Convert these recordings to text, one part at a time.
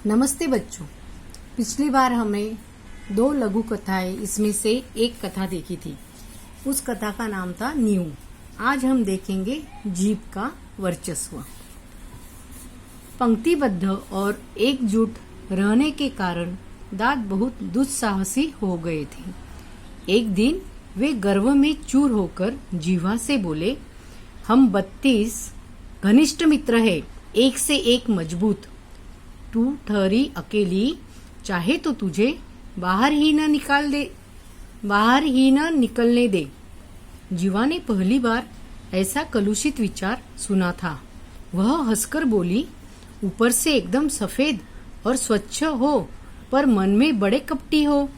नमस्ते बच्चों। पिछली बार हमें 2 लघु कथाएं इसमें से एक कथा देखी थी। उस कथा का नाम था नींव। आज हम देखेंगे जीभ का वर्चस्व। पंक्तिबद्ध और एकजुट रहने के कारण दांत बहुत दुस्साहसी हो गए थे। एक दिन वे गर्व में चूर होकर जीवा से बोले, हम 32 घनिष्ठ मित्र हैं, एक से एक मजबूत। तू ठहरी अकेली, चाहे तो तुझे बाहर ही न निकलने दे। जीवा ने पहली बार ऐसा कलुषित विचार सुना था। वह हंसकर बोली, ऊपर से एकदम सफेद और स्वच्छ हो, पर मन में बड़े कपटी हो।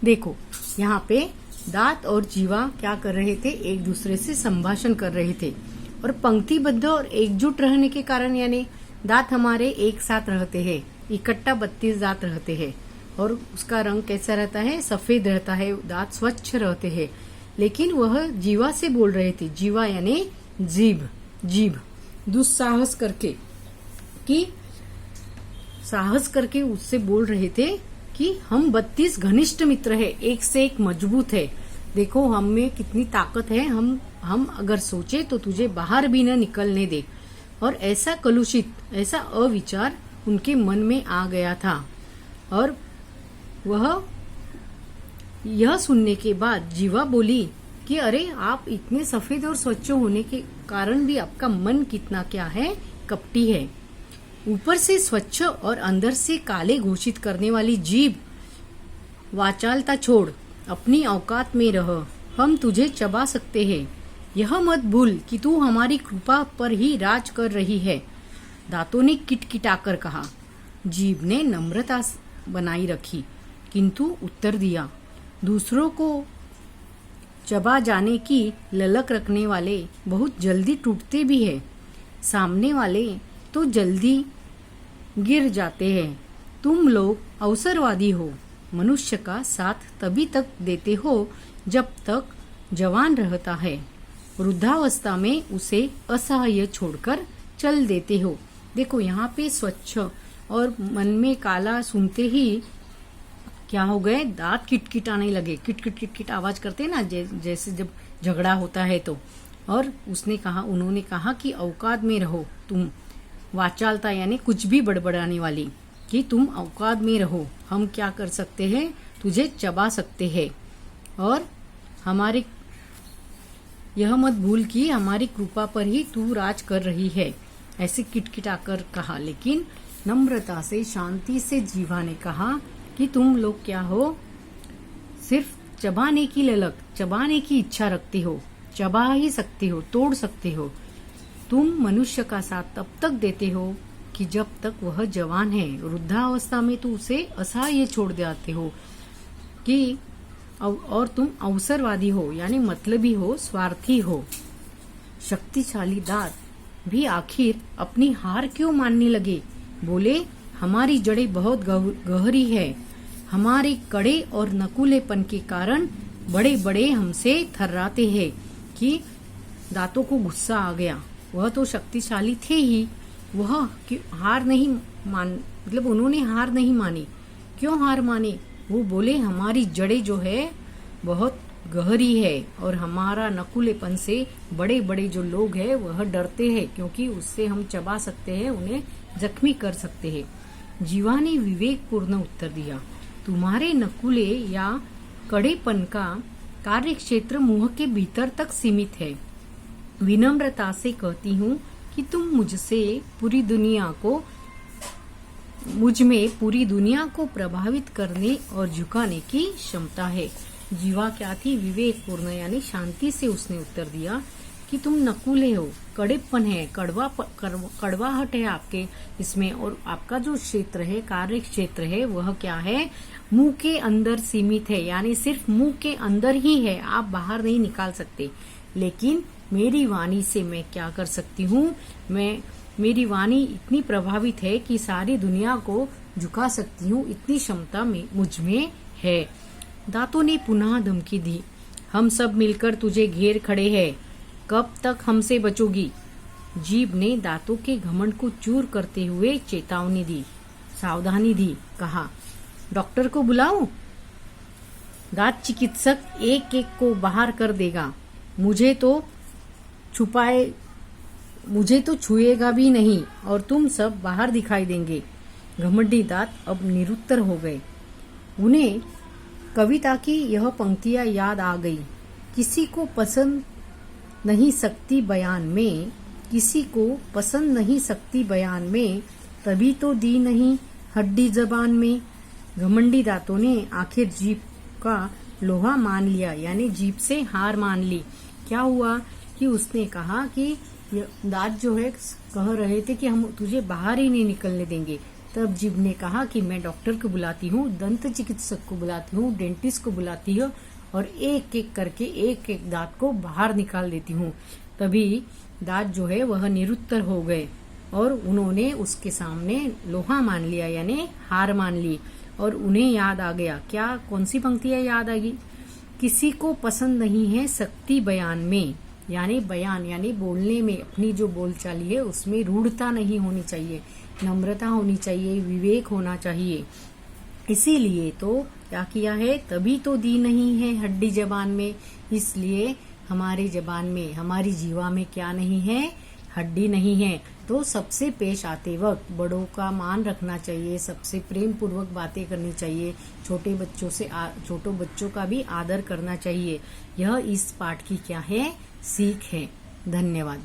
देखो, यहाँ पे दांत और जीवा क्या कर रहे थे? एक दूसरे से संभाषण कर रहे थे। और पंक्तिबद्ध और एकजुट रहने के कारण, यानी दांत हमारे एक साथ रहते हैं, इकट्ठा 32 दांत रहते हैं और उसका रंग कैसा रहता है? सफेद रहता है, दांत स्वच्छ रहते हैं। लेकिन वह जीवा से बोल रहे थे, जीवा यानी जीभ दुस्साहस करके उससे बोल रहे थे कि हम 32 घनिष्ठ मित्र है, एक से एक मजबूत है। देखो हम में कितनी ताकत है, हम अगर सोचे तो तुझे बाहर भी न निकलने दे। और ऐसा कलुषित, ऐसा अविचार उनके मन में आ गया था। और वह यह सुनने के बाद जीवा बोली कि अरे, आप इतने सफेद और स्वच्छ होने के कारण भी आपका मन कितना क्या है? कपटी है। ऊपर से स्वच्छ और अंदर से काले घोषित करने वाली जीभ, वाचालता छोड़, अपनी औकात में रह, हम तुझे चबा सकते हैं। यह मत भूल कि तू हमारी कृपा पर ही राज कर रही है। दांतों ने किटकिटाकर कहा। जीभ ने नम्रता बनाई रखी, किंतु उत्तर दिया, दूसरों को चबा जाने की ललक रखने वाले बहुत जल्दी टूटते भी हैं, सामने वाले तो जल्दी गिर जाते हैं। तुम लोग अवसरवादी हो। मनुष्य का साथ तभी तक देते हो जब तक जवान रहता है, वृद्धावस्था में उसे असहाय छोड़कर चल देते हो। देखो यहाँ पे स्वच्छ और मन में काला सुनते ही क्या हो गए? दांत किटकिटाने लगे। किटकिट आवाज करते हैं ना, जैसे जब झगड़ा होता है तो। और उन्होंने कहा कि औकात में रहो तुम। वाचालता यानी कुछ भी बड़बड़ाने वाली, कि तुम औकात में रहो, हम क्या कर सकते हैं? तुझे चबा सकते हैं। और हमारी यह मत भूल कि हमारी कृपा पर ही तू राज कर रही है, ऐसे किटकिटाकर कहा। लेकिन नम्रता से, शांति से जीवा ने कहा कि तुम लोग क्या हो? सिर्फ चबाने की ललक, चबाने की इच्छा रखते हो, चबा ही सकते हो, तोड़ सकते हो। तुम मनुष्य का साथ तब तक देते हो कि जब तक वह जवान है, वृद्धावस्था में तो उसे असहाय छोड़ देते हो। कि और तुम अवसरवादी हो, यानी मतलबी हो, स्वार्थी हो। शक्तिशाली दांत भी आखिर अपनी हार क्यों मानने लगे? बोले, हमारी जड़ें बहुत गहरी है। हमारे कड़े और नकुलेपन के कारण बड़े बड़े हमसे थर्राते हैं। कि दांतों को गुस्सा आ गया। वह तो शक्तिशाली थे ही, वह हार नहीं मतलब उन्होंने हार नहीं मानी। क्यों हार मानी? वो बोले, हमारी जड़ें जो है बहुत गहरी है और हमारा नकुलेपन से बड़े बड़े जो लोग हैं वह डरते हैं, क्योंकि उससे हम चबा सकते हैं, उन्हें जख्मी कर सकते हैं। जीवा ने विवेकपूर्ण उत्तर दिया, तुम्हारे नकुले या कड़ेपन का कार्य क्षेत्र मुंह के भीतर तक सीमित है। विनम्रता से कहती हूँ कि मुझ में पूरी दुनिया को प्रभावित करने और झुकाने की क्षमता है। जीवा क्या थी? विवेकपूर्ण, यानी शांति से उसने उत्तर दिया कि तुम नकुले हो, कड़ेपन है, कड़वाहट है आपके इसमें। और आपका जो क्षेत्र है, कार्य क्षेत्र है, वह क्या है? मुंह के अंदर सीमित है, यानी सिर्फ मुंह के अंदर ही है, आप बाहर नहीं निकाल सकते। लेकिन मेरी वाणी से मैं क्या कर सकती हूँ? मेरी वाणी इतनी प्रभावित है कि सारी दुनिया को झुका सकती हूँ, इतनी क्षमता मुझ में है। दांतों ने पुनः धमकी दी, हम सब मिलकर तुझे घेर खड़े हैं, कब तक हमसे बचोगी? जीभ ने दांतों के घमंड को चूर करते हुए चेतावनी दी, सावधानी दी। कहा, डॉक्टर को बुलाऊं? दांत चिकित्सक एक एक को बाहर कर देगा, मुझे तो छुएगा भी नहीं और तुम सब बाहर दिखाई देंगे। घमंडी दांत अब निरुत्तर हो गए। उन्हें कविता की यह पंक्तियां याद आ गई, किसी को पसंद नहीं सकती बयान में, किसी को पसंद नहीं सकती बयान में, तभी तो दी नहीं हड्डी जबान में। घमंडी दांतों ने आखिर जीभ का लोहा मान लिया, यानी जीभ से हार मान ली। क्या हुआ कि उसने कहा कि दांत जो है कह रहे थे कि हम तुझे बाहर ही नहीं निकलने देंगे। तब जीभ ने कहा कि मैं डॉक्टर को बुलाती हूँ, दंत चिकित्सक को बुलाती हूँ, डेंटिस्ट को बुलाती हूँ और एक एक करके एक एक दांत को बाहर निकाल देती हूँ। तभी दांत जो है वह निरुत्तर हो गए और उन्होंने उसके सामने लोहा मान लिया, यानी हार मान ली। और उन्हें याद आ गया, क्या कौन सी पंक्तियां याद आ गई? किसी को पसंद नहीं है सकती बयान में, यानी बयान यानी बोलने में, अपनी जो बोलचाली है उसमें रूढ़ता नहीं होनी चाहिए, नम्रता होनी चाहिए, विवेक होना चाहिए। इसीलिए तो क्या किया है, तभी तो दी नहीं है हड्डी जबान में। इसलिए हमारे जबान में, हमारी जीवा में क्या नहीं है, हड्डी नहीं है। तो सबसे पेश आते वक्त बड़ों का मान रखना चाहिए, सबसे प्रेम पूर्वक बातें करनी चाहिए, छोटे बच्चों का भी आदर करना चाहिए। यह इस पाठ की क्या है, सीख है। धन्यवाद।